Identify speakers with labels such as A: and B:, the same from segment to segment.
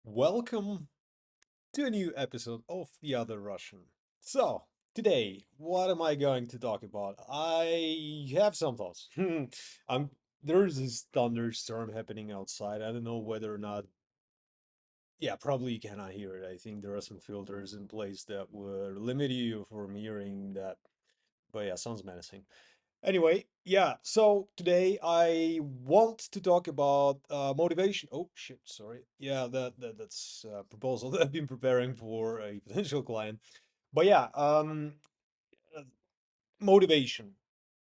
A: Welcome to a new episode of The Other Russian. So, today, what am I going to talk about? I have some thoughts. I'm There's this thunderstorm happening outside. I don't know whether or not, yeah, probably you cannot hear it. I think there are some filters in place that would limit you from hearing that. But yeah, sounds menacing. Anyway, yeah, so today I want to talk about motivation. Oh shit, sorry. Yeah, that's a proposal that I've been preparing for a potential client. But yeah, uh, motivation,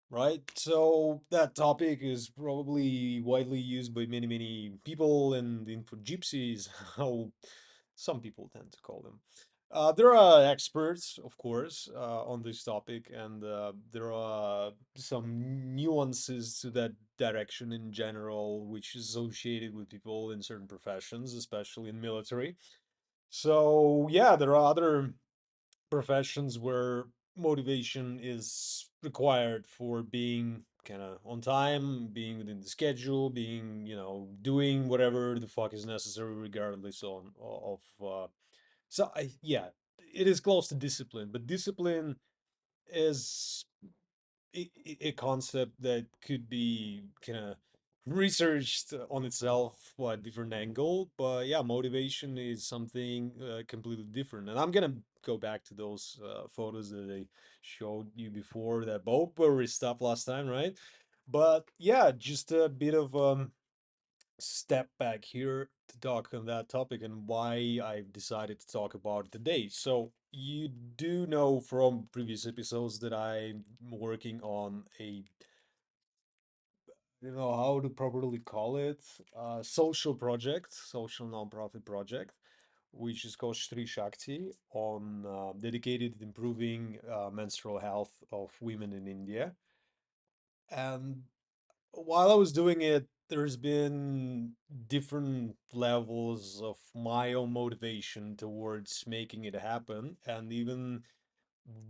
A: right? So that topic is probably widely used by many people and for gypsies, how some people tend to call them. There are experts, of course, on this topic, and there are some nuances to that direction in general, which is associated with people in certain professions, especially in military. So yeah, there are other professions where motivation is required for being kind of on time, being within the schedule, being, doing whatever the fuck is necessary regardless of so I yeah, it is close to discipline, but discipline is a concept that could be kind of researched on itself a different angle, but yeah, motivation is something completely different, and I'm gonna go back to those photos that I showed you before that both were stuff last time, right? But yeah, just a bit of step back here to talk on that topic and why I've decided to talk about it today. So, you do know from previous episodes that I'm working on a, how to properly call it, social project, social nonprofit project, which is called Stree Shakti, on dedicated to improving menstrual health of women in India. And while I was doing it, there's been different levels of my own motivation towards making it happen. And even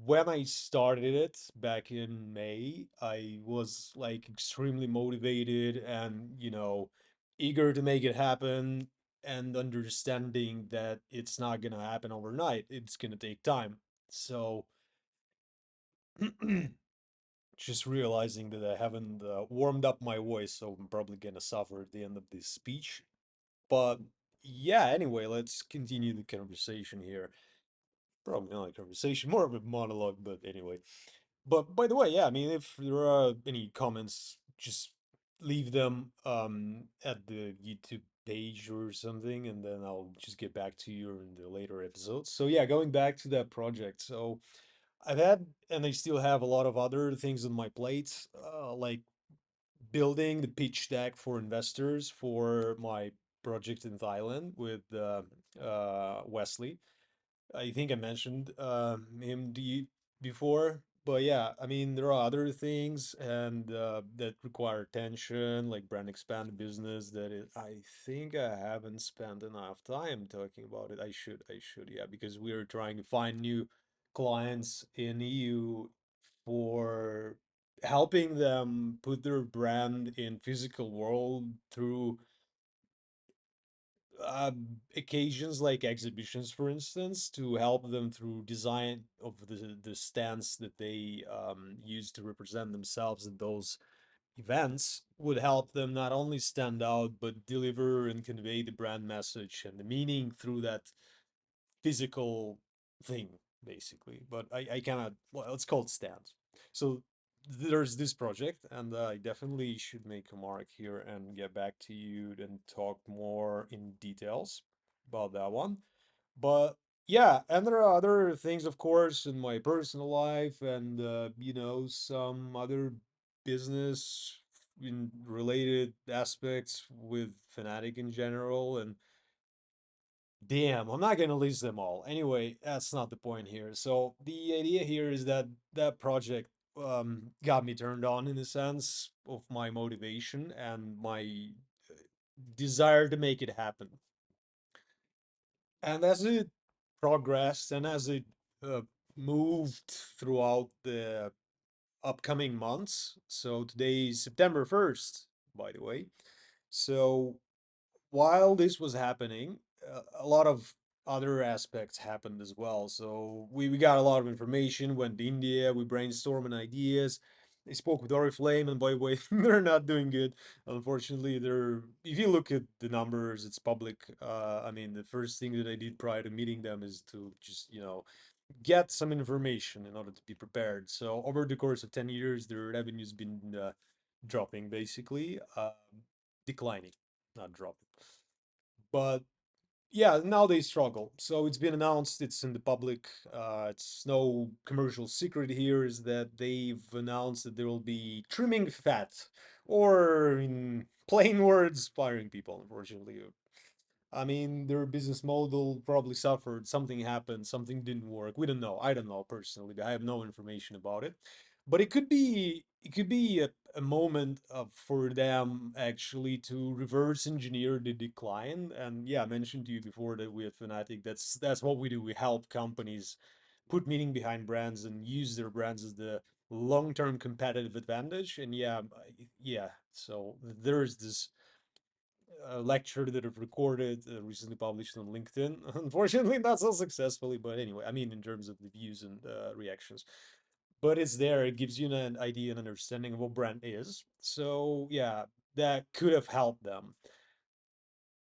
A: when I started it back in May, I was like extremely motivated and, eager to make it happen and understanding that it's not going to happen overnight. It's going to take time. So, just realizing that I haven't warmed up my voice, so I'm probably gonna suffer at the end of this speech. But yeah, anyway, let's continue the conversation here. Probably not a conversation, more of a monologue, but anyway. But by the way, yeah, I mean, if there are any comments, just leave them at the YouTube page or something, and then I'll just get back to you in the later episodes. So yeah, going back to that project. So I've had and I still have a lot of other things on my plate, like building the pitch deck for investors for my project in Thailand with Wesley. I think I mentioned him to you before, but yeah, I mean there are other things and that require attention, like brand expand business. I think I haven't spent enough time talking about it. I should, yeah, because we are trying to find new clients in EU for helping them put their brand in physical world through uh, occasions like exhibitions, for instance, to help them through design of the stance that they use to represent themselves at those events would help them not only stand out but deliver and convey the brand message and the meaning through that physical thing, basically. But I cannot, well, it's called stands. So there's this project, and I definitely should make a mark here and get back to you and talk more in details about that one. But yeah, and there are other things, of course, in my personal life and, some other business in related aspects with Fanatic in general. And damn, I'm not gonna list them all. Anyway, that's not the point here. So the idea here is that that project got me turned on in the sense of my motivation and my desire to make it happen. And as it progressed and as it uh, moved throughout the upcoming months, so today is September 1st, by the way. So while this was happening, a lot of other aspects happened as well. So we got a lot of information, went to India, we brainstorming ideas. They spoke with Oriflame, and by the way, they're not doing good. Unfortunately, they're if you look at the numbers, it's public. I mean, the first thing that I did prior to meeting them is to just, get some information in order to be prepared. So over the course of 10 years, their revenue's been dropping, basically, declining, not dropping. But yeah, now they struggle. So it's been announced, it's in the public. It's no commercial secret here is that they've announced that there will be trimming fat, or in plain words, firing people, unfortunately. I mean, their business model probably suffered. Something happened. Something didn't work. We don't know. I don't know personally. I have no information about it. But it could be a moment for them actually to reverse engineer the decline. And yeah, I mentioned to you before that we at Fnatic, that's what we do. We help companies put meaning behind brands and use their brands as the long-term competitive advantage. And yeah. So there's this lecture that I've recorded, recently published on LinkedIn. Unfortunately, not so successfully, but anyway, I mean, in terms of the views and reactions. But it's there. It gives you an idea and understanding of what brand is. So yeah, that could have helped them.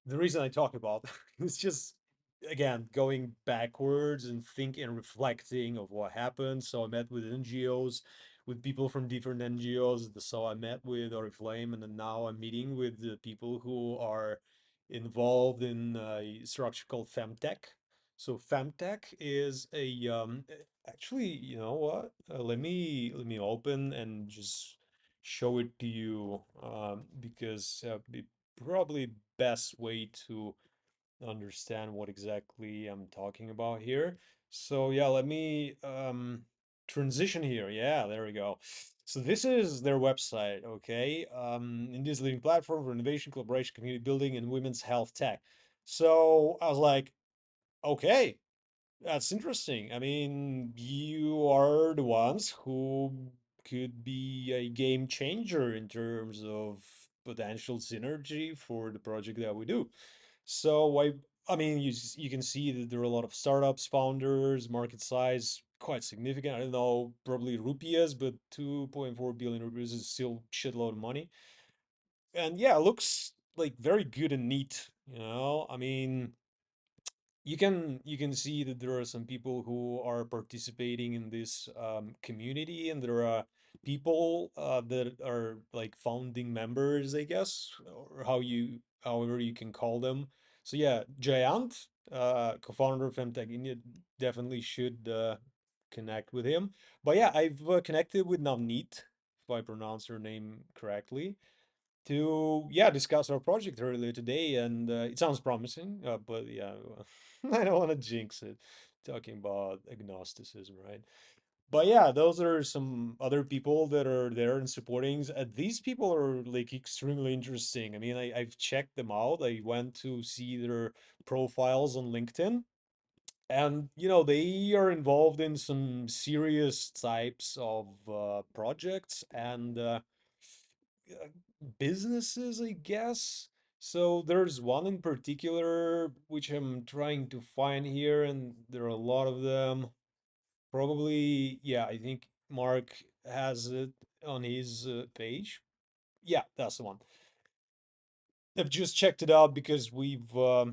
A: The reason I talk about is just again going backwards and thinking and reflecting of what happened. So I met with NGOs, with people from different NGOs. So I met with Oriflame, and then now I'm meeting with the people who are involved in a structure called Femtech. So Femtech is a actually, you know what? Let me open and just show it to you, because it probably best way to understand what exactly I'm talking about here. So yeah, let me transition here. Yeah, there we go. So this is their website, okay? India's leading platform for innovation, collaboration, community building, and women's health tech. So I was like, okay, that's interesting. I mean, you are the ones who could be a game changer in terms of potential synergy for the project that we do. So I mean, you can see that there are a lot of startups, founders, market size quite significant. I don't know, probably rupees, but 2.4 billion rupees is still shitload of money. And yeah, it looks like very good and neat, I mean, you can see that there are some people who are participating in this community, and there are people that are like founding members, I guess, or however you can call them. So yeah, Jayant, co-founder of Femtech India, definitely should connect with him. But yeah, I've connected with Navneet, if I pronounce her name correctly, to discuss our project earlier today, and it sounds promising, but yeah, I don't want to jinx it talking about agnosticism, right? But yeah, those are some other people that are there and supporting. These people are like extremely interesting. I mean, I've checked them out. I went to see their profiles on LinkedIn, and they are involved in some serious types of projects and uh, businesses, I guess. So there's one in particular which I'm trying to find here, and there are a lot of them. Probably, yeah, I think Mark has it on his page. Yeah, that's the one. I've just checked it out because we've uh,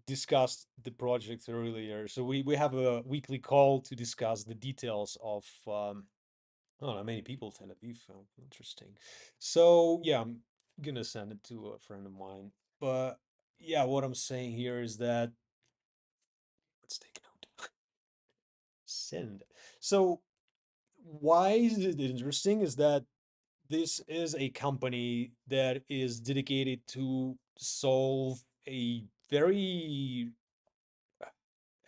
A: discussed the project earlier. So we have a weekly call to discuss the details of oh, not many people Tel Aviv. Oh, interesting. So yeah, I'm gonna send it to a friend of mine. But yeah, what I'm saying here is that let's take a note. Send. So why is it interesting is that this is a company that is dedicated to solve a very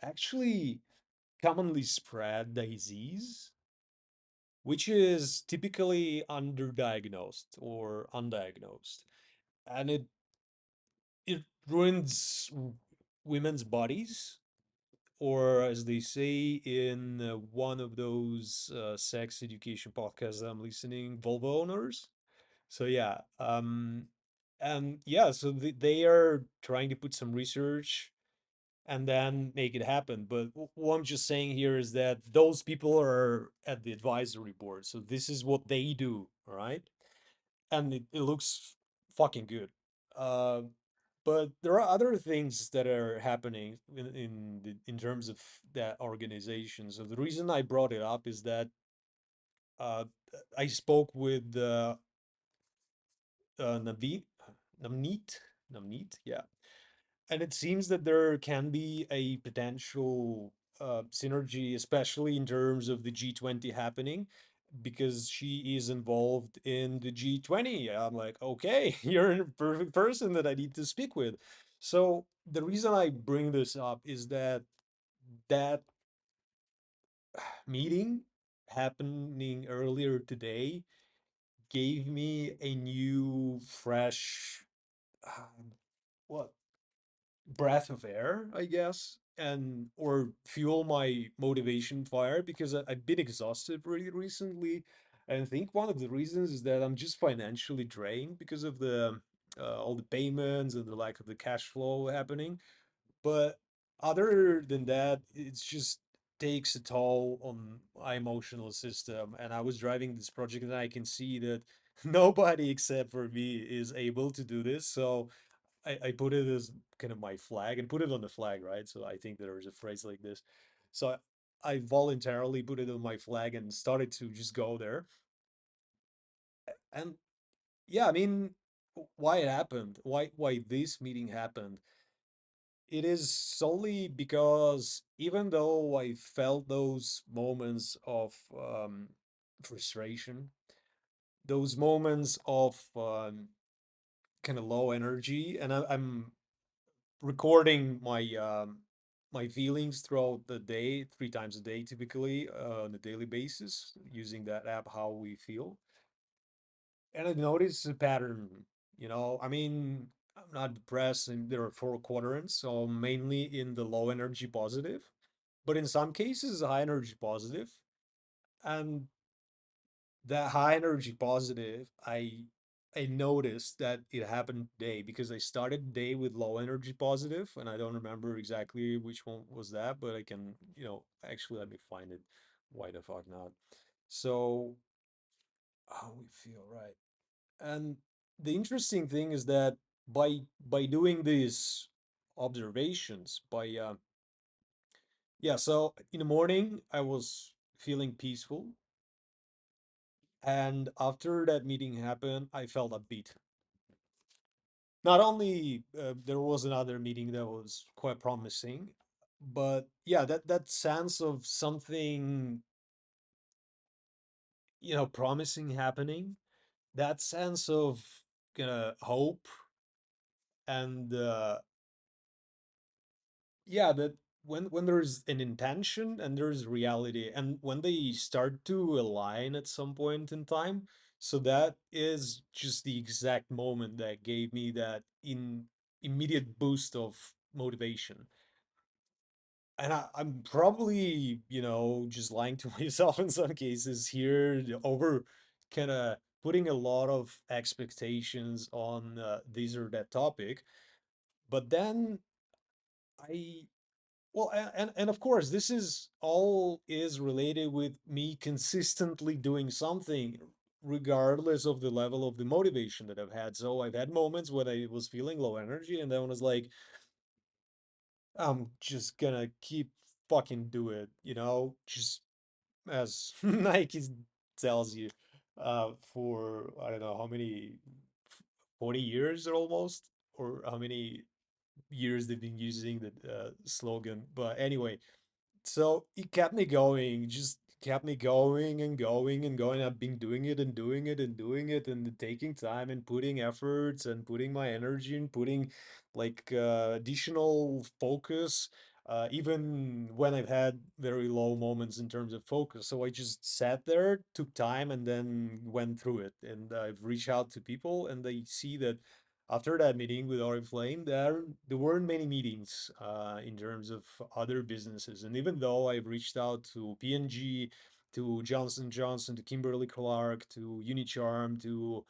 A: actually commonly spread disease, which is typically underdiagnosed or undiagnosed. And it ruins women's bodies, or as they say in one of those sex education podcasts I'm listening, vulva owners. So yeah, And yeah, so they are trying to put some research and then make it happen. But what I'm just saying here is that those people are at the advisory board. So this is what they do, all right? And it looks fucking good. Uh, but there are other things that are happening in terms of that organization. So the reason I brought it up is that uh, I spoke with Navid, Namneet, Namneet, yeah, and it seems that there can be a potential synergy, especially in terms of the G20 happening, because she is involved in the G20. I'm like, okay, you're a perfect person that I need to speak with. So the reason I bring this up is that that meeting happening earlier today gave me a new, fresh, um, what breath of air, I guess, and or fuel my motivation fire because I've been exhausted really recently. And I think one of the reasons is that I'm just financially drained because of the all the payments and the lack of the cash flow happening. But other than that, it's just takes a toll on my emotional system. And I was driving this project and I can see that nobody except for me is able to do this. So I put it as kind of my flag and put it on the flag, right? So I think there is a phrase like this. So I voluntarily put it on my flag and started to just go there. And yeah, I mean, why it happened, why this meeting happened, it is solely because even though I felt those moments of frustration, those moments of kind of low energy, and I'm recording my feelings throughout the day, 3 times a day, typically on a daily basis, using that app, How We Feel. And I noticed a pattern. I mean, I'm not depressed, and there are 4 quadrants, so mainly in the low energy positive, but in some cases, high energy positive. And that high energy positive, I noticed that it happened today because I started the day with low energy positive, and I don't remember exactly which one was that, but I can, actually let me find it. Why the fuck not? So, How We Feel, right? And the interesting thing is that by doing these observations, yeah, so in the morning I was feeling peaceful, and after that meeting happened, I felt upbeat. Not only there was another meeting that was quite promising, but yeah, that sense of something, promising happening, that sense of kind of hope, and yeah, that when there's an intention and there's reality, and when they start to align at some point in time, so that is just the exact moment that gave me that immediate boost of motivation. And I'm probably, just lying to myself in some cases here, over kind of putting a lot of expectations on this or that topic. But then I well, and of course, this is all is related with me consistently doing something, regardless of the level of the motivation that I've had. So I've had moments when I was feeling low energy, and then I was like, I'm just gonna keep fucking do it, just as Nike tells you, for I don't know how many, 40 years or almost, or how many years they've been using the slogan. But anyway, so it kept me going, just kept me going and going and going. I've been doing it and doing it and doing it and taking time and putting efforts and putting my energy and putting like additional focus, even when I've had very low moments in terms of focus. So I just sat there, took time, and then went through it. And I've reached out to people, and they see that after that meeting with Oriflame, there weren't many meetings in terms of other businesses. And even though I've reached out to P&G, to Johnson Johnson, to Kimberly Clark, to Unicharm, to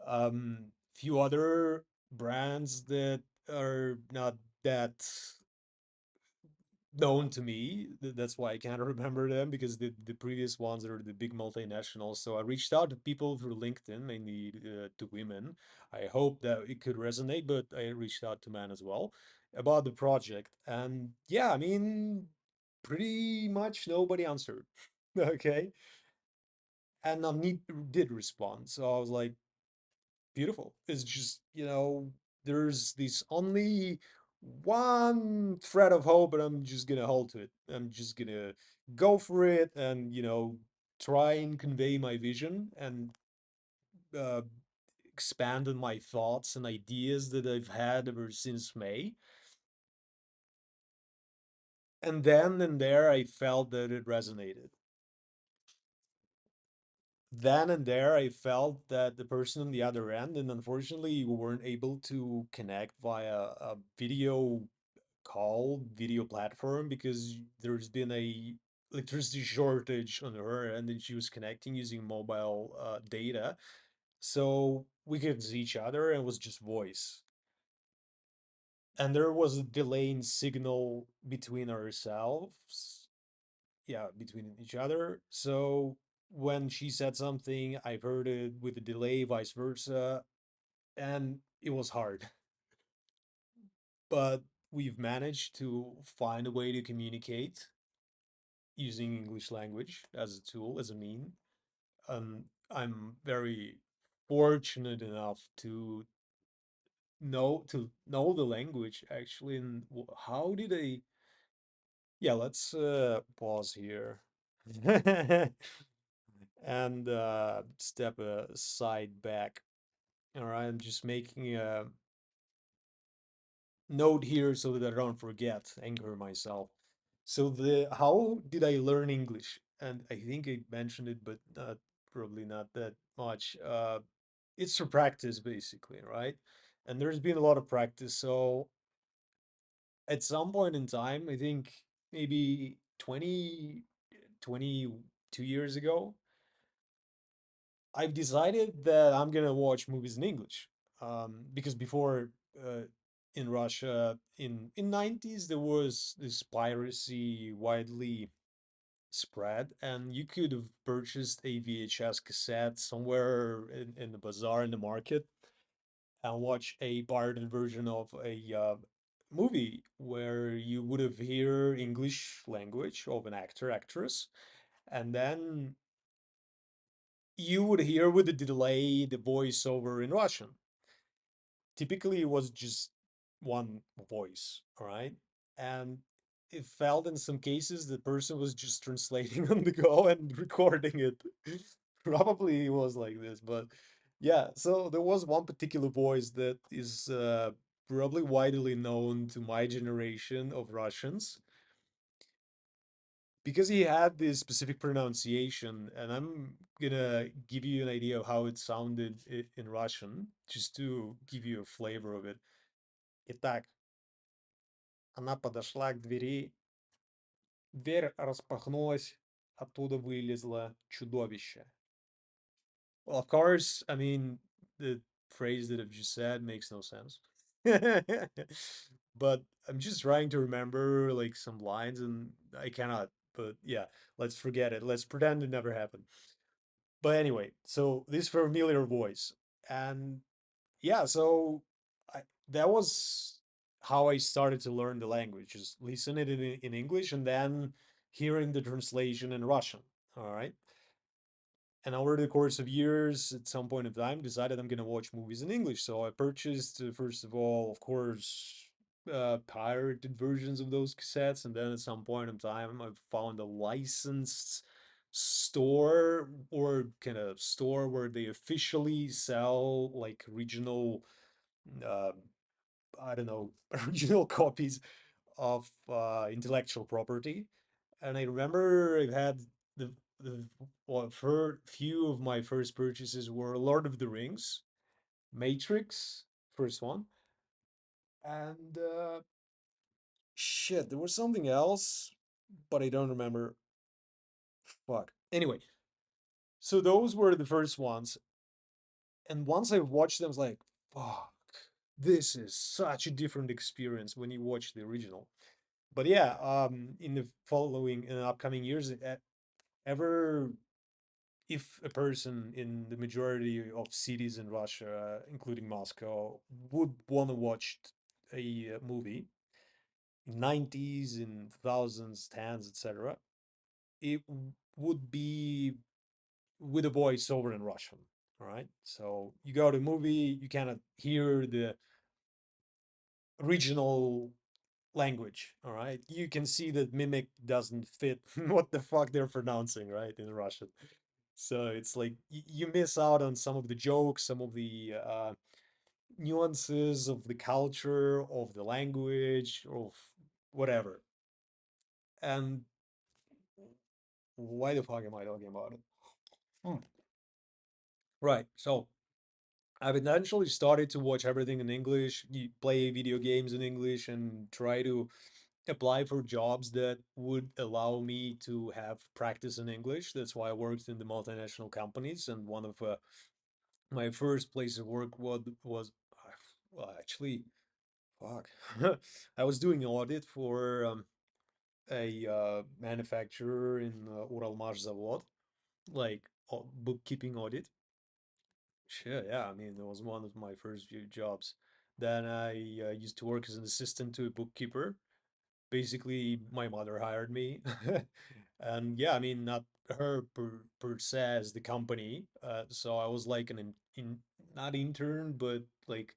A: um, few other brands that are not that known to me. That's why I can't remember them, because the previous ones are the big multinationals. So I reached out to people through LinkedIn, mainly to women. I hope that it could resonate, but I reached out to men as well about the project. And yeah, I mean, pretty much nobody answered. Okay. And none did respond. So I was like, beautiful. It's just, there's this only one thread of hope, and I'm just gonna hold to it. I'm just gonna go for it and, try and convey my vision and uh, expand on my thoughts and ideas that I've had ever since May. And then and there, I felt that it resonated. Then and there, I felt that the person on the other end, and unfortunately, we weren't able to connect via a video call, video platform, because there's been a electricity shortage on her, and then she was connecting using mobile data. So we could see each other, and it was just voice. And there was a delay in signal between ourselves, yeah, between each other. So when she said something, I've heard it with a delay, vice versa, and it was hard. But we've managed to find a way to communicate using English language as a tool, as a mean. I'm very fortunate enough to know the language actually. And how did I? Yeah, let's pause here and step aside back. All right, I'm just making a note here so that I don't forget, anchor myself. So the how did I learn English? And I think I mentioned it, but probably not that much. It's for practice, basically, right? And there's been a lot of practice. So at some point in time, I think maybe 22 years ago, I've decided that I'm gonna watch movies in English. Because before, uh, in Russia, in 90s, there was this piracy widely spread, and you could have purchased a VHS cassette somewhere in the bazaar in the market and watch a pirated version of a movie where you would have hear English language of an actor, actress, and then you would hear with a delay the voiceover in Russian. Typically, it was just one voice, all right? And it felt in some cases the person was just translating on the go and recording it. Probably it was like this, but yeah. So there was one particular voice that is probably widely known to my generation of Russians, because he had this specific pronunciation, and I'm gonna give you an idea of how it sounded in Russian, just to give you a flavor of it. Итак, она подошла к двери, дверь распахнулась, оттуда вылезло чудовище. Well, of course, I mean, the phrase that I've just said makes no sense. But I'm just trying to remember like some lines, and I cannot. But yeah, let's forget it. Let's pretend it never happened. But anyway, so this familiar voice. And yeah, so I, that was how I started to learn the language, just listen it in English and then hearing the translation in Russian. All right. And over the course of years, at some point in time, decided I'm going to watch movies in English. So I purchased, first of all, of course, pirated versions of those cassettes. And then at some point in time, I found a licensed store, or kind of store where they officially sell like regional, uh, I don't know, original copies of intellectual property. And I remember I've had the well, for few of my first purchases were Lord of the Rings, Matrix, first one, and shit, there was something else, but I don't remember. Fuck. Anyway, so those were the first ones, and once I watched them, I was like, fuck, this is such a different experience when you watch the original. But yeah, in the following in upcoming years, ever if a person in the majority of cities in Russia, including Moscow, would want to watch a movie in 90s, in thousands, tens, etc., it would be with a voiceover in Russian. All right. So you go to a movie, you cannot hear the original language. All right. You can see that mimic doesn't fit what the fuck they're pronouncing, right, in Russian. So it's like you miss out on some of the jokes, some of the nuances of the culture, of the language, of whatever. And why the fuck am I talking about it? Hmm. Right. So I've eventually started to watch everything in English, play video games in English, and try to apply for jobs that would allow me to have practice in English. That's why I worked in the multinational companies, and one of my first place of work was well, actually, fuck, I was doing audit for a manufacturer in Uralmashzavod, like bookkeeping audit. Sure, yeah. I mean, it was one of my first few jobs. Then I used to work as an assistant to a bookkeeper. Basically, my mother hired me, and yeah, I mean, not her per se as the company. So I was like an not intern, but like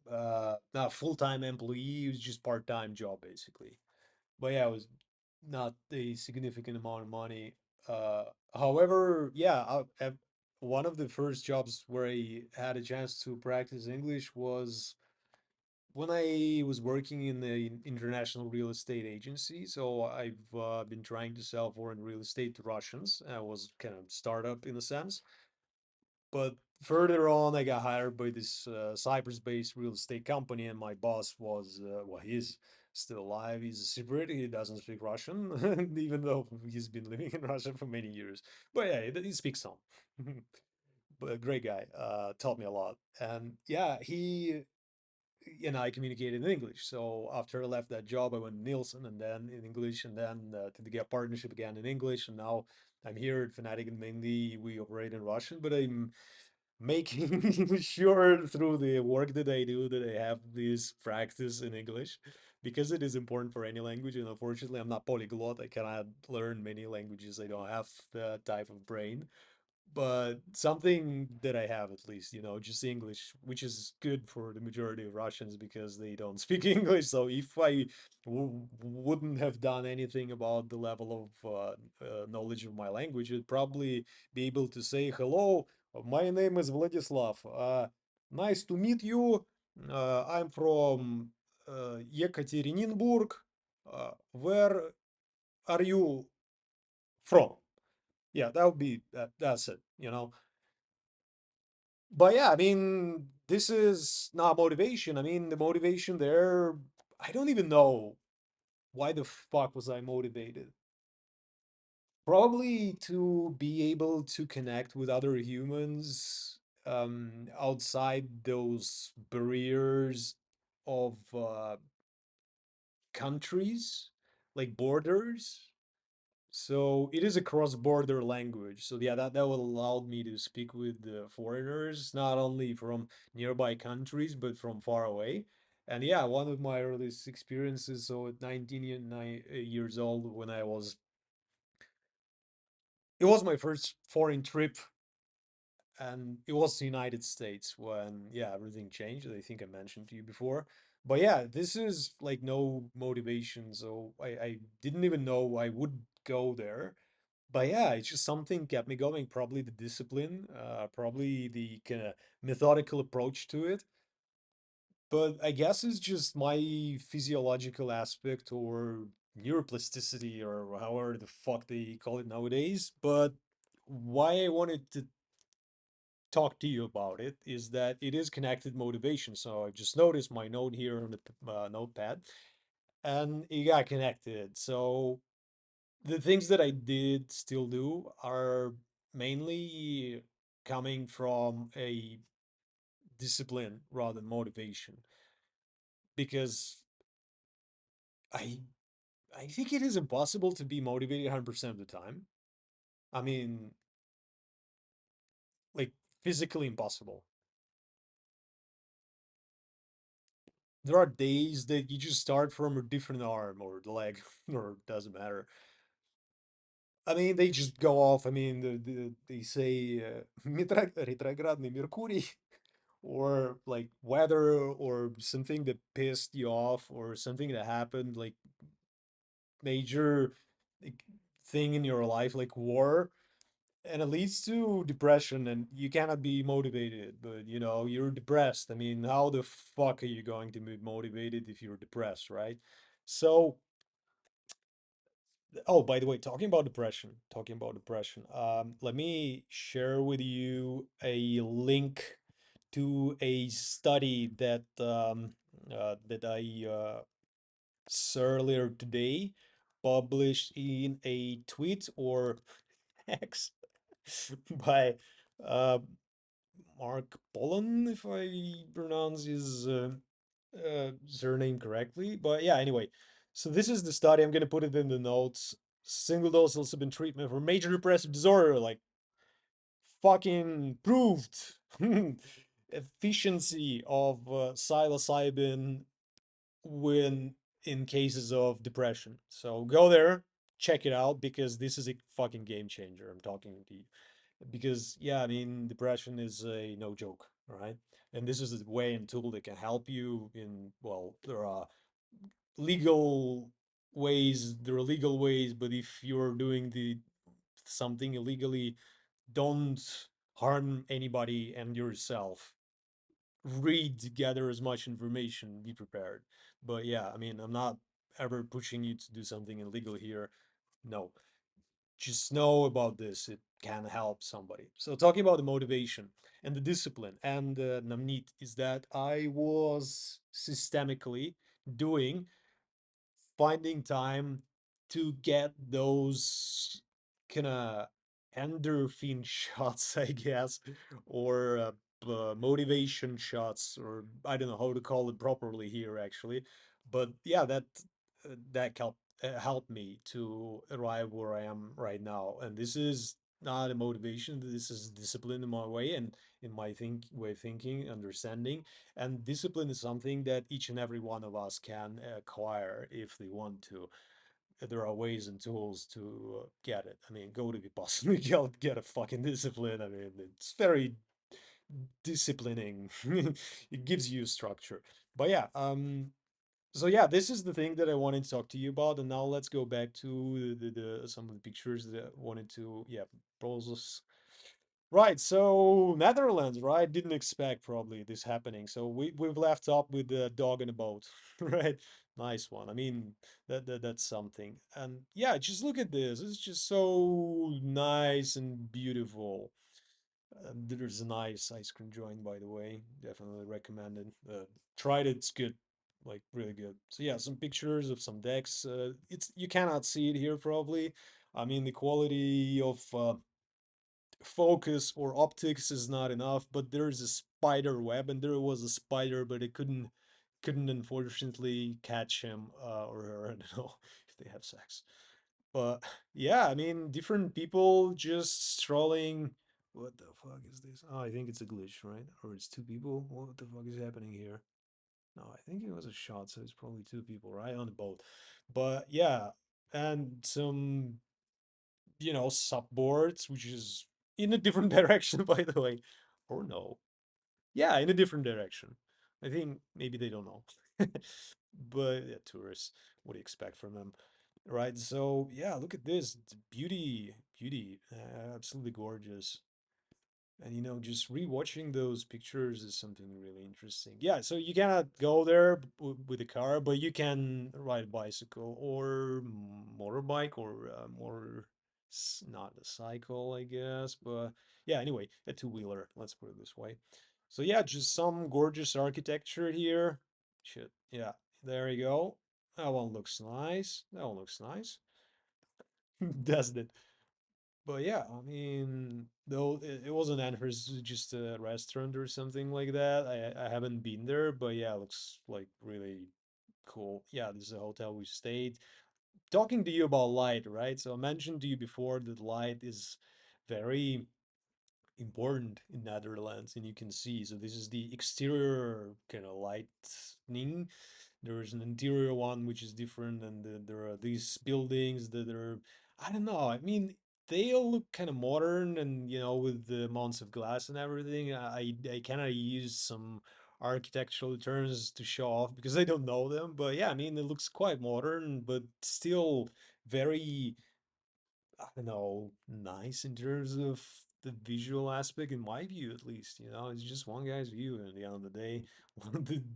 A: not a full-time employee. It was just part-time job basically. But yeah, it was not a significant amount of money. However, yeah, one of the first jobs where I had a chance to practice English was when I was working in the international real estate agency. So I've been trying to sell foreign real estate to Russians. I was kind of startup in a sense. But further on, I got hired by this Cyprus-based real estate company, and my boss was, well, he's still alive. He's a Cypriot. He doesn't speak Russian, even though he's been living in Russia for many years. But yeah, he speaks some. But a great guy. Taught me a lot. And yeah, he and I communicated in English. So after I left that job, I went to Nielsen and then in English, and then to get partnership again in English. And now I'm here at Fnatic, and mainly we operate in Russian, but I'm making sure through the work that I do that I have this practice in English because it is important for any language. And unfortunately, I'm not polyglot. I cannot learn many languages. I don't have that type of brain, but something that I have at least, just English, which is good for the majority of Russians because they don't speak English. So if I wouldn't have done anything about the level of knowledge of my language, I'd probably be able to say, hello, my name is Vladislav. Nice to meet you. I'm from Yekaterinburg. Where are you from? Yeah, that would be that's it. But yeah, I mean, this is not motivation. I mean, the motivation there, I don't even know why the fuck was I motivated. Probably to be able to connect with other humans outside those barriers of countries, like borders. So it is a cross-border language. So yeah, that will allow me to speak with foreigners, not only from nearby countries, but from far away. And yeah, one of my earliest experiences, so at 19 years old, when it was my first foreign trip, and it was the United States when, yeah, everything changed. I think I mentioned to you before. But yeah, this is like no motivation. So I didn't even know I would go there, but yeah, it's just something kept me going. Probably the discipline, probably the kind of methodical approach to it. But I guess it's just my physiological aspect or neuroplasticity or however the fuck they call it nowadays. But why I wanted to talk to you about it is that it is connected motivation. So I just noticed my note here on the notepad and it got connected. So the things that I did still do are mainly coming from a discipline rather than motivation, because I I think it is impossible to be motivated 100% of the time. I mean, like physically impossible. There are days that you just start from a different arm or the leg, or it doesn't matter. I mean, they just go off. I mean, they say retrogradный Mercury, or like weather, or something that pissed you off, or something that happened, like major like, thing in your life, like war, and it leads to depression, and you cannot be motivated. But you're depressed. I mean, how the fuck are you going to be motivated if you're depressed, right? So, oh, by the way, talking about depression, let me share with you a link to a study that I saw earlier today, published in a tweet or X by uh, Mark Pollan, if I pronounce his surname correctly. But yeah, anyway. So this is the study. I'm gonna put it in the notes. Single dose psilocybin treatment for major depressive disorder, like fucking proved. Efficiency of psilocybin when in cases of depression. So go there, check it out, because this is a fucking game changer. I'm talking to you because yeah, I mean, depression is a no joke, right? And this is a way and tool that can help you in, well, there are legal ways, but if you're doing the something illegally, don't harm anybody and yourself. Read, gather as much information, be prepared. But yeah, I mean, I'm not ever pushing you to do something illegal here. No, just know about this. It can help somebody. So talking about the motivation and the discipline and Namnit, is that I was systemically doing, finding time to get those kind of endorphin shots, I guess, or motivation shots, or I don't know how to call it properly here, actually. But yeah, that helped me to arrive where I am right now. And this is not a motivation. This is discipline in my way, and in my way of thinking, understanding. And discipline is something that each and every one of us can acquire if they want to. There are ways and tools to get it. I mean, go to Vipassana, get a fucking discipline. I mean, it's very disciplining. It gives you structure. But yeah, so yeah, this is the thing that I wanted to talk to you about, and now let's go back to the some of the pictures that I wanted to, yeah, propose. Right, so Netherlands, right? Didn't expect probably this happening. So we've left up with the dog in a boat, right? Nice one. I mean, that's something. And yeah, just look at this. It's just so nice and beautiful. There's a nice ice cream joint, by the way. Definitely recommended. Tried it, it's good. Like really good. So yeah, some pictures of some decks. It's you cannot see it here probably. I mean, the quality of focus or optics is not enough, but there's a spider web, and there was a spider, but it couldn't unfortunately catch him or her. I don't know if they have sex. But yeah, I mean, different people just strolling. What the fuck is this? Oh, I think it's a glitch, right? Or it's two people. What the fuck is happening here? No, I think it was a shot, so it's probably two people, right, on the boat. But yeah, and some subboards, which is in a different direction, by the way. Or no. Yeah, in a different direction. I think maybe they don't know. But yeah, tourists, what do you expect from them? Right? So yeah, look at this. It's beauty, beauty. Absolutely gorgeous. And just rewatching those pictures is something really interesting. Yeah, so you cannot go there with a car, but you can ride a bicycle or motorbike, or not a cycle, I guess. But yeah, anyway, a two-wheeler, let's put it this way. So yeah, just some gorgeous architecture here. Shit. Yeah, there you go. That one looks nice. That one looks nice. Doesn't it? But yeah, I mean, though it wasn't Anhurst, it was just a restaurant or something like that. I haven't been there, but yeah, it looks like really cool. Yeah, this is a hotel we stayed. Talking to you about light, right? So I mentioned to you before that light is very important in Netherlands, and you can see. So this is the exterior kind of lightning. There is an interior one which is different, and there are these buildings that are, I don't know. I mean, they all look kind of modern, and with the amounts of glass and everything. I kind of use some architectural terms to show off because I don't know them. But yeah, I mean, it looks quite modern, but still very, I don't know, nice in terms of the visual aspect, in my view, at least. It's just one guy's view, and at the end of the day,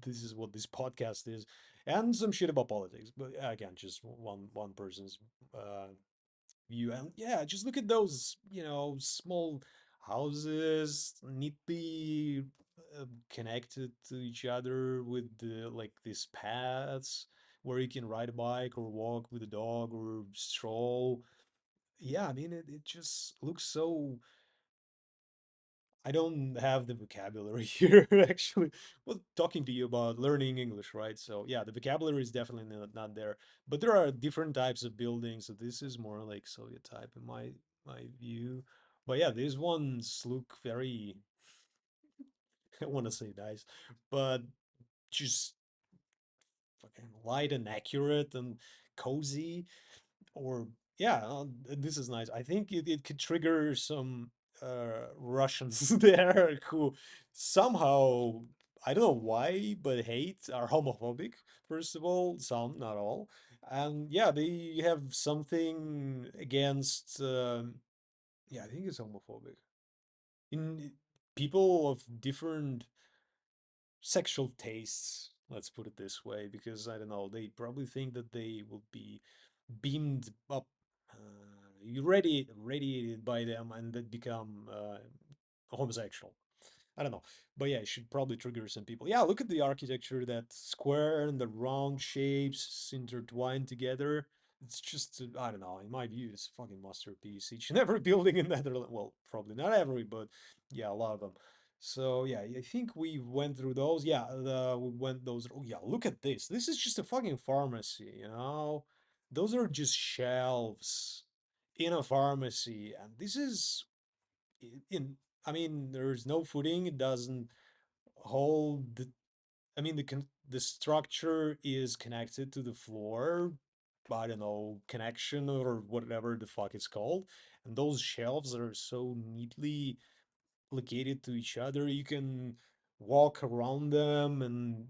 A: this is what this podcast is, and some shit about politics. But again, just one person's uh, view, and yeah, just look at those, small houses, neatly connected to each other with like these paths where you can ride a bike or walk with a dog or stroll. Yeah, I mean, it just looks so. I don't have the vocabulary here, actually. Well, talking to you about learning English, right? So, yeah, the vocabulary is definitely not there. But there are different types of buildings. So, this is more like Soviet type in my view. But yeah, these ones look very, I want to say nice, but just fucking light and accurate and cozy. Or yeah, this is nice. I think it could trigger some Russians there who somehow, I don't know why, but hate, are homophobic. First of all, some, not all, and yeah, they have something against. Yeah, I think it's homophobic in people of different sexual tastes. Let's put it this way, because I don't know, they probably think that they will be beamed up, radiated by them, and that become homosexual. I don't know, but yeah, it should probably trigger some people. Yeah, look at the architecture, that square and the round shapes intertwined together. It's just, I don't know. In my view, it's a fucking masterpiece. Each and every building in Netherlands. Well, probably not every, but yeah, a lot of them. So yeah, I think we went through those. Yeah, we went those. Oh yeah, look at this. This is just a fucking pharmacy. Those are just shelves in a pharmacy, and this is in. I mean, there's no footing. It doesn't hold. I mean, the structure is connected to the floor. I don't know, connection or whatever the fuck it's called. And those shelves are so neatly located to each other. You can walk around them and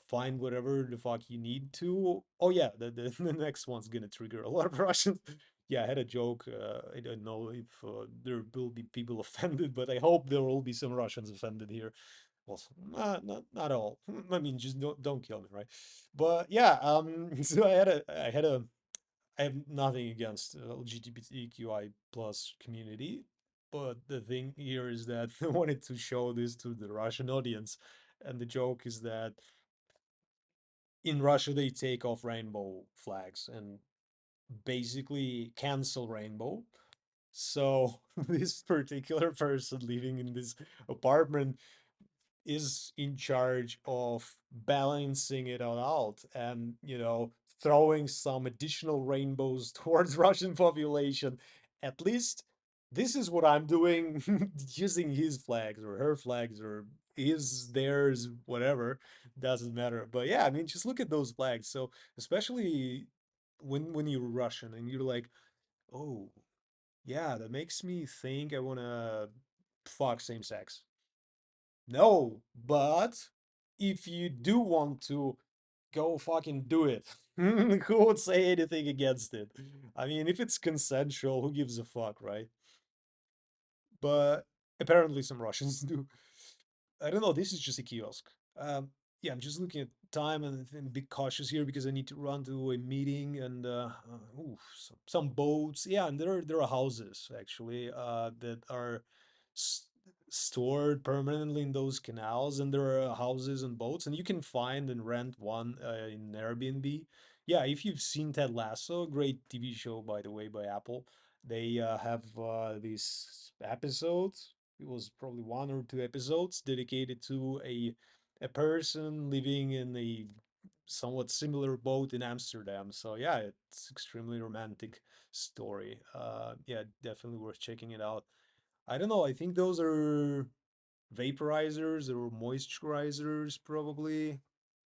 A: find whatever the fuck you need to. Oh yeah, the next one's gonna trigger a lot of Russians. Yeah, I had a joke. I don't know if there will be people offended, but I hope there will be some Russians offended here. Well, not all. I mean, just don't kill me, right? But yeah, so I have nothing against LGBTQI plus community, but the thing here is that I wanted to show this to the Russian audience, and the joke is that in Russia they take off rainbow flags and basically cancel rainbow. So this particular person living in this apartment is in charge of balancing it all out and throwing some additional rainbows towards Russian population. At least this is what I'm doing using his flags or her flags or his, theirs, whatever, doesn't matter. But yeah, I mean, just look at those flags. So especially when you're Russian and you're like, oh yeah, that makes me think I want to fuck same sex. No, but if you do want to, go fucking do it. Who would say anything against it? I mean, if it's consensual, who gives a fuck, right? But apparently some Russians do. I don't know. This is just a kiosk. Yeah, I'm just looking at time and be cautious here because I need to run to a meeting and some boats. Yeah, and there are houses actually that are s- stored permanently in those canals, and there are houses and boats, and you can find and rent one in Airbnb. Yeah, if you've seen Ted Lasso, great TV show by the way by Apple. They have these episodes. It was probably one or two episodes dedicated to a person living in a somewhat similar boat in Amsterdam. So yeah, it's extremely romantic story. Yeah, definitely worth checking it out. I don't know. I think those are vaporizers or moisturizers, probably.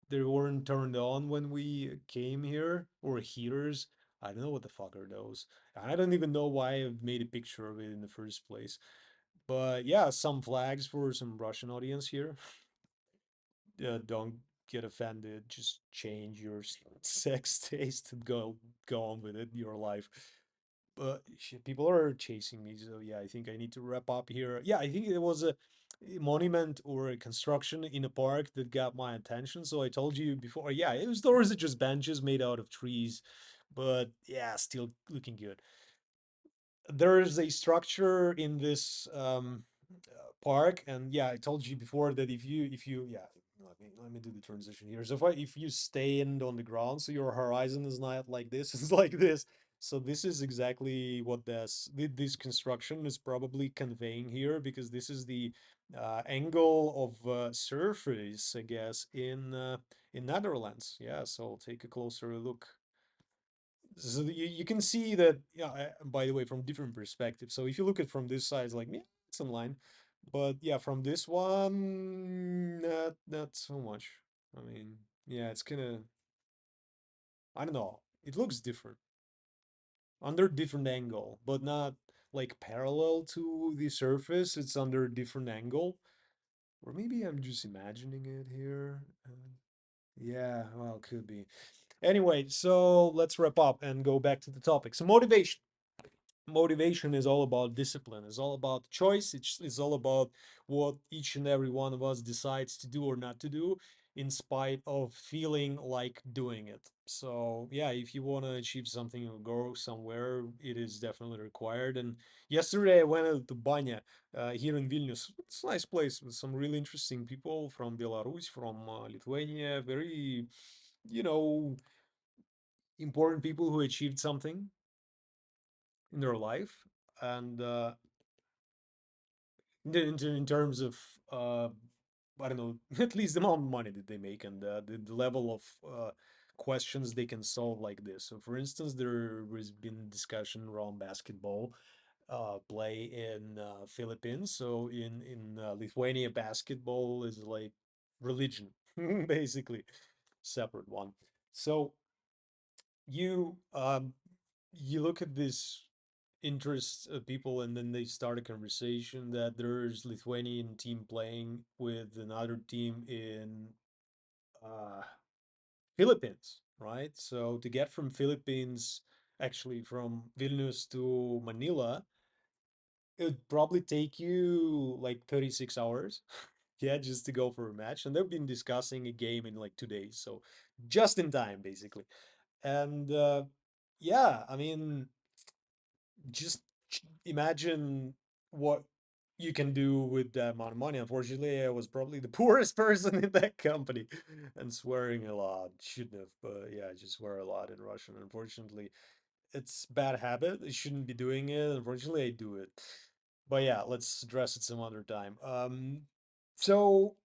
A: They weren't turned on when we came here, or heaters. I don't know what the fuck are those. I don't even know why I made a picture of it in the first place. But yeah, some flags for some Russian audience here. Don't get offended. Just change your sex taste and go on with it, your life. But shit, people are chasing me, so yeah, I think I need to wrap up here. Yeah, I think it was a monument or a construction in a park that got my attention. So I told you before, yeah, it was those are just benches made out of trees, but yeah, still looking good. There's a structure in this park, and yeah, I told you before that if you yeah, let me do the transition here. So if you stand on the ground, so your horizon is not like this, it's like this. So this is exactly what this construction is probably conveying here, because this is the angle of surface, I guess, in Netherlands. Yeah, so I'll take a closer look. So you can see that, yeah, by the way, from different perspectives. So if you look at from this side, it's like, yeah, it's in line. But yeah, from this one, not so much. I mean, yeah, it's kind of, I don't know. It looks different under different angle, but not like parallel to the surface. It's under a different angle. Or maybe I'm just imagining it here. Yeah, well, could be. Anyway, so let's wrap up and go back to the topic. So motivation is all about discipline. It's all about choice. It's all about what each and every one of us decides to do or not to do, in spite of feeling like doing it. So yeah, if you want to achieve something or go somewhere, it is definitely required. And yesterday I went out to Banya, here in Vilnius. It's a nice place with some really interesting people from Belarus, from Lithuania, very, you know, important people who achieved something in their life. And in terms of uh, I don't know, at least the amount of money that they make, and the level of questions they can solve like this. So, for instance, there has been discussion around basketball play in Philippines. So, in Lithuania, basketball is like religion, basically, separate one. So you you look at this interest of people, and then they start a conversation that there's Lithuanian team playing with another team in uh Philippines, right? So to get from Philippines, actually from Vilnius to Manila, it would probably take you like 36 hours. Yeah, just to go for a match. And they've been discussing a game in like 2 days. So just in time, basically. And yeah, I mean, just imagine what you can do with that amount of money. Unfortunately, I was probably the poorest person in that company and swearing a lot. Shouldn't have, but yeah, I just swear a lot in Russian. Unfortunately, it's bad habit. I shouldn't be doing it. Unfortunately, I do it. But yeah, let's address it some other time. So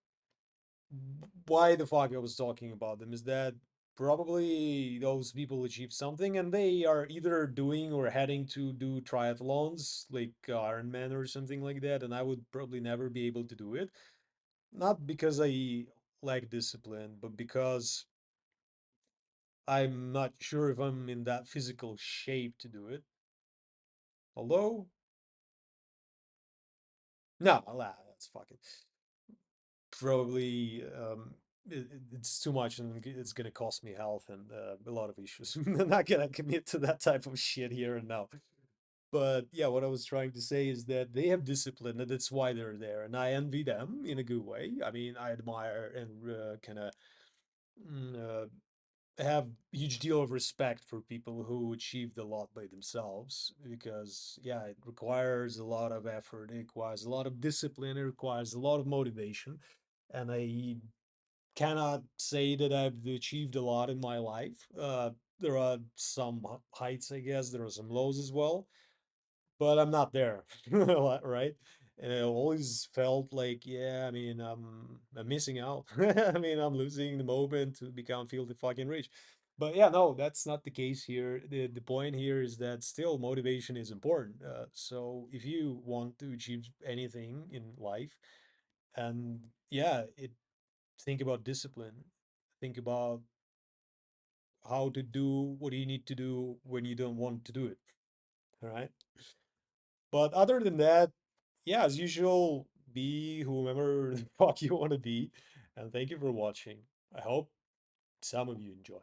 A: why the fuck I was talking about them is that probably those people achieve something, and they are either doing or heading to do triathlons like Ironman or something like that, and I would probably never be able to do it. Not because I lack discipline, but because I'm not sure if I'm in that physical shape to do it. Although, no, that's fucking probably it's too much, and it's gonna cost me health and a lot of issues. I'm not gonna commit to that type of shit here and now. But yeah, what I was trying to say is that they have discipline, and that's why they're there, and I envy them in a good way. I mean, I admire and kind of have huge deal of respect for people who achieved a lot by themselves, because yeah, it requires a lot of effort, it requires a lot of discipline, it requires a lot of motivation. And I cannot say that I've achieved a lot in my life. There are some heights, I guess. There are some lows as well. but I'm not there, right? And I always felt like, yeah, I mean, I'm missing out. I mean, I'm losing the moment to become filthy fucking rich. But yeah, no, that's not the case here. The point here is that still motivation is important. So if you want to achieve anything in life, and yeah, think about discipline, think about how to do what you need to do when you don't want to do it. All right. But other than that, yeah, as usual, be whomever the fuck you want to be. And thank you for watching. I hope some of you enjoy.